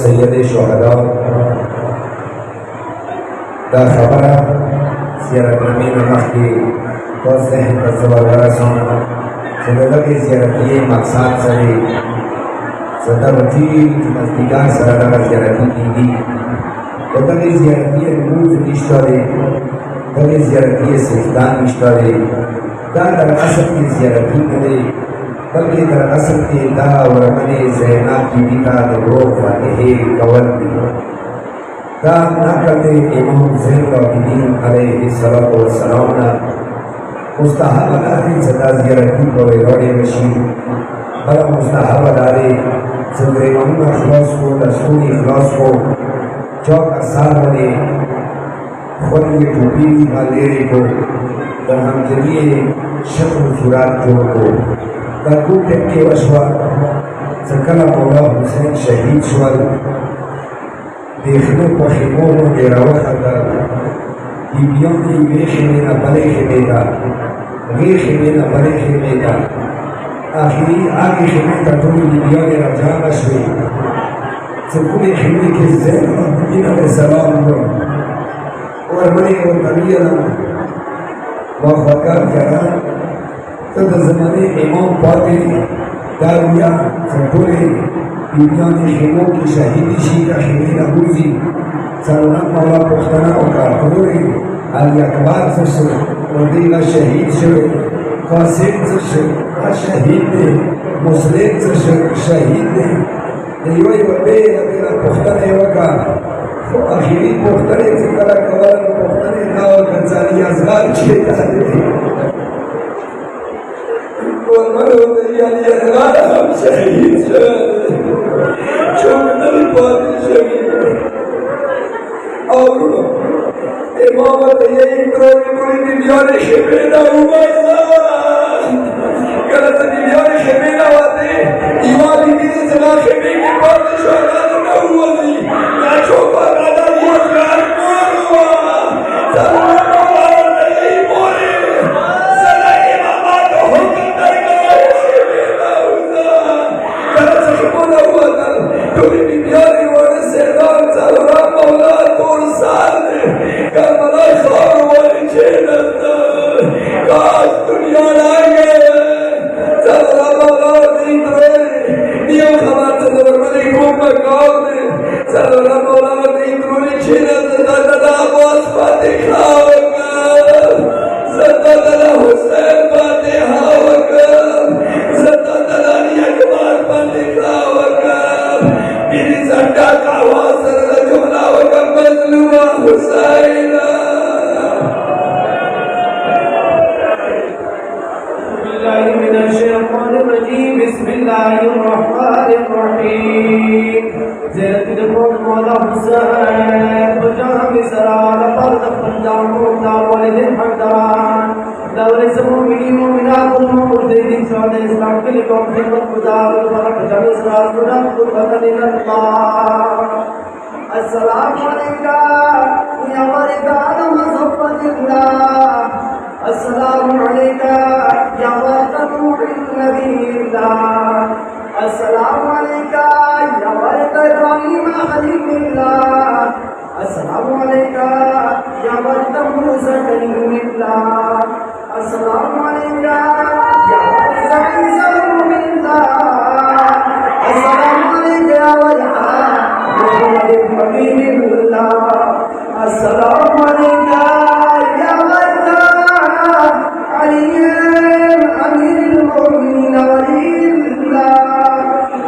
सैयद शुहदा दा खबर ज़ियारत नबी नमक की तोसे हैं तस्वरा सोना ज़िंदगी ज़ियारत ये मकसद सही सतरती मस्तिकार सरदार ज़ियारत की तभी ज़ियारत ये मूल निश्चय तभी ज़ियारत ये सिद्धांत निश्चय दार असल की ज़ियारत करे बल्कि दर असल की दा और मने ज़ैनब की बिता दो वाले कवल दा नकल इमाम ज़ैनुल आबिदीन अलैहिस्सलातु वस्सलाम ना मुस्तहब अदारी सदा ज़ियारत को रोड़े मशी बड़ा मुस्तहब अदारे ज़िंदगी मम्मा ख़लास को रसूली ख़लास को चौक असार बने खुद ये टोपी वाले को दर हम जरिए शक्ल सुरात जो को दरकू टेके वशवा सकला मौला हुसैन शहीद शुअल देखने पखेमों में गिरावट अगर बीबियों की वेश में न बने खेमेगा वेश में न बने खेमेगा आखिरी आगे खेमे का तुम बीबियों ने रजा नशे सबने खेमे के ज़ैन और सलाम और मने को तबिया वफ़ाकार करा तो ज़माने इमाम पाते दाविया संतोले बीबियों ने खेमों की शहीदी शी का खेमे नबूजी सलाम मौला पुख्तना और कारतोरे अली अकबर से वदीला शहीद शवे कासिम से शहीद ने मुस्लिम से शहीद ने देवाई वबे अकेला पुख्तना वका आखिरी पुख्तने से करा कवर पुख्तने ना और कंसारी अज़गार छे जाते और मरो यानी अज़गार हम शहीद छोड़ने पाते शहीद और इमामत यही पूरी दुनिया ने खेमेना हुआ गलत दुनिया ने खेमेना वाते ईमान की जगह खेमे के बाद शोहरा ना हुआ नहीं ना छोपा राजा हुआ कार हुआ सलाम नहीं बोले सलाम बाबा तो हुक्म दरगाह खेमेना हुआ गलत खेमेना हुआ पूरी दुनिया ने वो सरदार सलाम मौला तोड़ साल करबला खार वाली जेनत काश दुनिया लागे सल्ला मौला दी तोरे दिया खबर सदर मने को मकाम ने सल्ला मौला दी तोरे जेनत दादा आवाज बातें खाओगा सल्ला हुसैन बातें खाओगा सल्ला अकबर बातें खाओगा मेरी सट्टा का आवाज सल्ला जुमला होगा मजलूमा हुसैन बिस्मिल्लाहिर्रहमानिर्रहीम ज़ैनब बिन मौला हुसैन बजाम सराल पर्द पंजाब मुर्दा वालिद हकदान दौरे समूमी मोमिनात मुर्दीन शान इस्लाम के लिए कौम खिदमत गुजार बरक जमी सराल खुदा कुर्बतन अल्लाह अस्सलामु अलैका या वरदान मज़फ़्फ़तिल्लाह अस्सलामु अलैका या वरदान नबील्लाह अस्सलामु अलैका या वरदान इब्राहीम खलीलुल्लाह अस्सलामु अलैका या वरदान मूसा कलीमुल्लाह अस्सलामु अलैका या वरदान ईसा रूहुल्लाह अस्सलामु अलैका या वरदान अस्सलामु अलैका या वरदान अली अमीरुल मोमिनीन वलील्लाह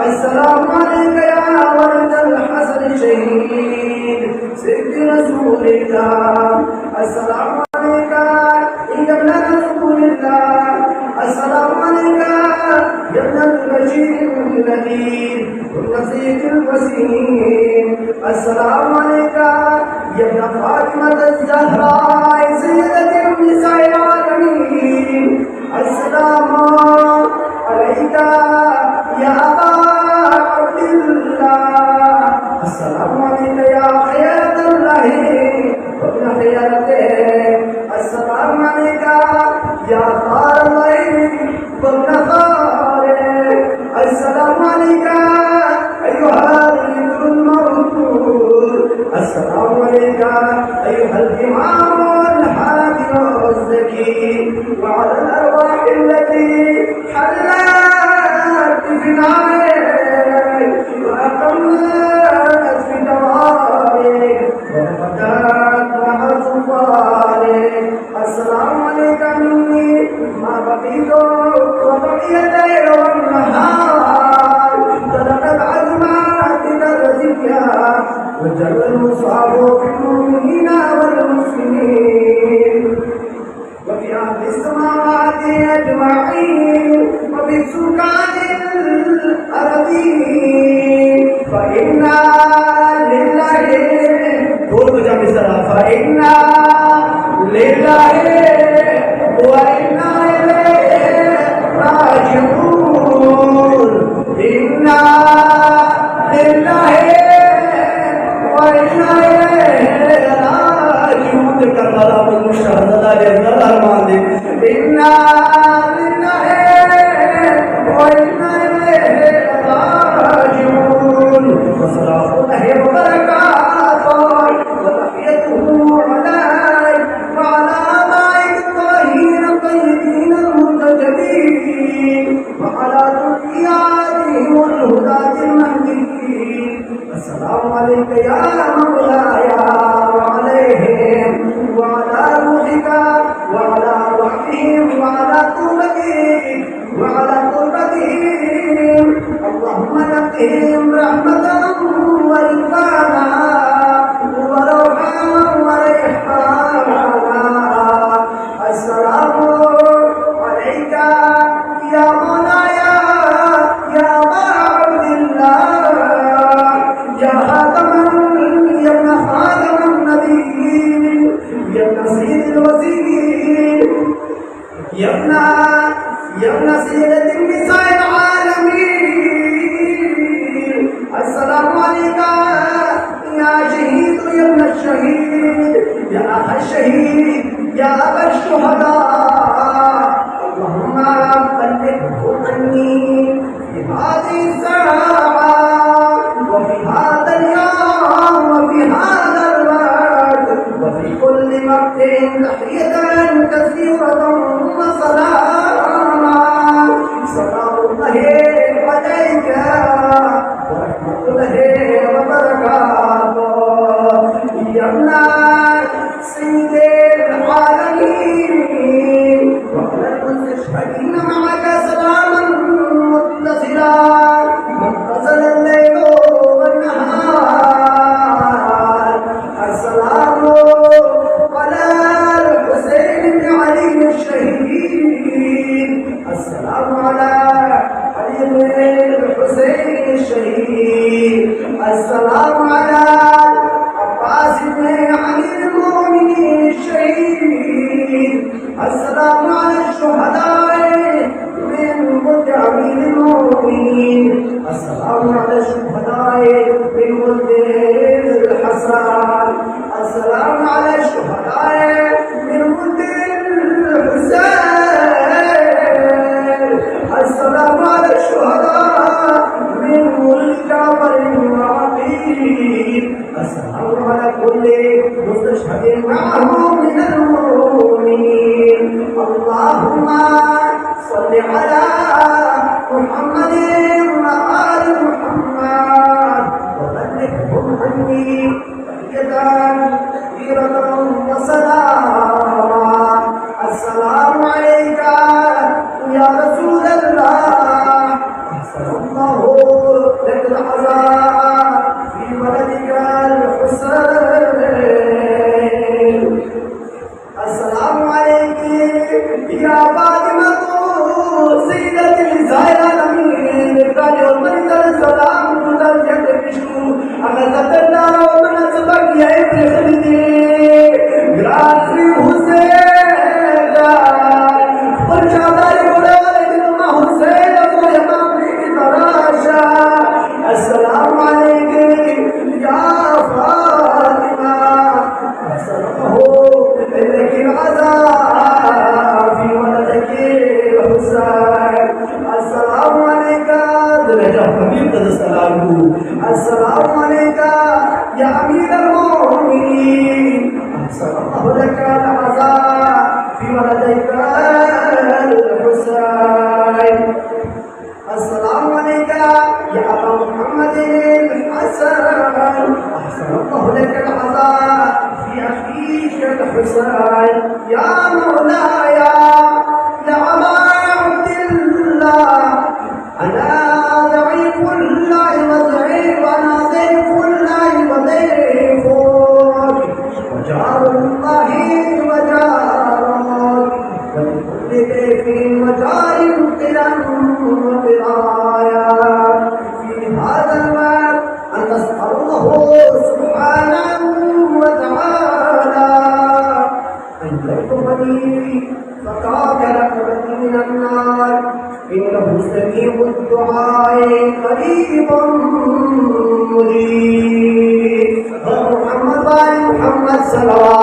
अस्सलामु अलैका या वरदान हसन शहीद सिद्दीक़ रसूलुल्लाह अस्सलामु अलैका या इब्न रसूलुल्लाह अस्सलामु अलैका या इब्न बशीर नदीर नज़ीर वसीम अस्सलामु अलैका या इब्न फातिमा ज़हरा सय्यदतुन निसाइल आलमीन آثار الليل والنهار. السلام عليك أيها الذكر المغفور. السلام عليك أيها الإمام الحاكم الزكي، وعلى الأرواح التي حلت في نارك وأقمت في دوارك وفتت مع سلطانك. السلام عليك مني ما بقيت وبقي الليل والنهار. تلقت عزماتك الرزية وجل المصاب في المؤمنين والمسلمين وفي أهل السماوات أجمعين وفي سكان الأرضين. فإنا لله فإنا لله وإنا إليه راجعون. إنا لله وإنا إليه راجعون. كربلاء المشاهدة لله الماضي. إنا لله وإنا إليه راجعون. وصلاة الله وبركاته وتحيته عليك وعلى آبائك الطاهرين الطيبين المنتجبين وعلى ذرياتهم والهداة المهديين. السلام عليك يا مولاي وعليهم وعلى روحك وعلى روحهم وعلى تربتهم وعلى تربتهم. اللهم نقهم رحمة ورضوانا وروحا وريحانا. السلام عليك يا مولاي يا أبا عبد الله يا خاتم يا ابن خاتم النبيين يا ابن سيد الوزير يا ابن سيدة النساء العالمين. السلام عليك يا شهيد يا ابن الشهيد يا أخ الشهيد يا أبا الشهداء. اللهم بلغه عني في هذه الساعة وفي هذا اليوم وفي هذا الوقت وفي كل وقت تحية كثيرة وسلاما. سلام الله عليك ورحمة الله وبركاته يا ابن سيد العالمين وعلى المستشهدين معك سلاما متصلا متصل الليل والنهار. السلام على الحسين بن علي الشهيد. السلام على علي بن الحسين الشهيد. السلام على عباس بن امير المؤمنين الشهيد. السلام على الشهداء من ملك امير المؤمنين. السلام على الشهداء من ملك الحسن. السلام على الشهداء من ملك الحسين. السلام على الشهداء من ملك جعفر بن عقيل. السلام على كل مستشهد معه من المؤمنين. اللهم صل على محمد وآل محمد وبلغهم عني تحية كثيرة وسلاما. السلام عليك يا رسول الله. أحسن الله لك العزاء في ولدك الحسين. السلام عليك يا فاطمة سيدة أفضل الصلاة السلام عليك يا أمير المؤمنين أحسن الله لك العزاء في ولديك الحسين السلام عليك يا أبا محمد الحسن أحسن الله لك العزاء في أخيك الحسين يا مولاي يا أبا عبد الله أنا ضعيف الله وضعيف أنا ضيف الله وضيفك وجار الله وجارك ولكل ضيف وجار قلا وقرايا في هذا الوقت أن نسأل الله سبحانه وتعالى أن يرحمني فقاك رحمتي من النار إنه سميع الدعاء قريب مجيب محمد صلوات